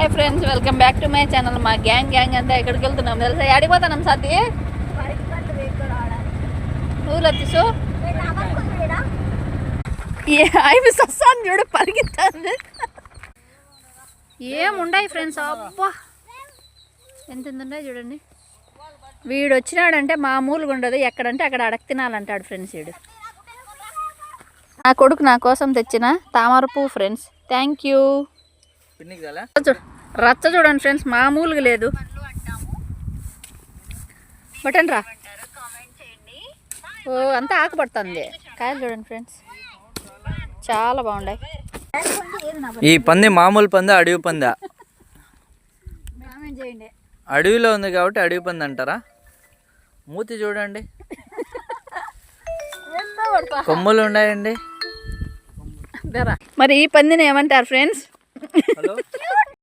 Hi friends, welcome back to my channel. మా gang అంతా ఎక్కడికి వెళ్తున్నాం తెలుసా? అడిగిపోతాం సతీ. నువ్వు లతీసు అవి సస్తాను చూడు, పరిగెత్తాను. ఏముండాయి ఫ్రెండ్స్, అబ్బా ఎంత ఉన్నాయి చూడండి. వీడు వచ్చినాడంటే మామూలుగా ఉండదు. ఎక్కడంటే అక్కడ అడగ తినాలంటాడు ఫ్రెండ్స్. వీడు నా కొడుకు నా కోసం తెచ్చిన తామర పువ్వు ఫ్రెండ్స్. Thank you. రచ్చ చూడండి ఫ్రెండ్స్, మామూలుగా లేదు. బటన్ రా. ఓ అంతా ఆకుపడుతుంది. కాయలు చూడండి ఫ్రెండ్స్, చాలా బాగున్నాయి. ఈ పంది మామూలు పంది, అడవి పందా? అడవిలో ఉంది కాబట్టి అడవి పంది అంటారా? మూతి చూడండి, కొమ్ములు ఉన్నాయండి. మరి ఈ పందిని ఏమంటారు ఫ్రెండ్స్?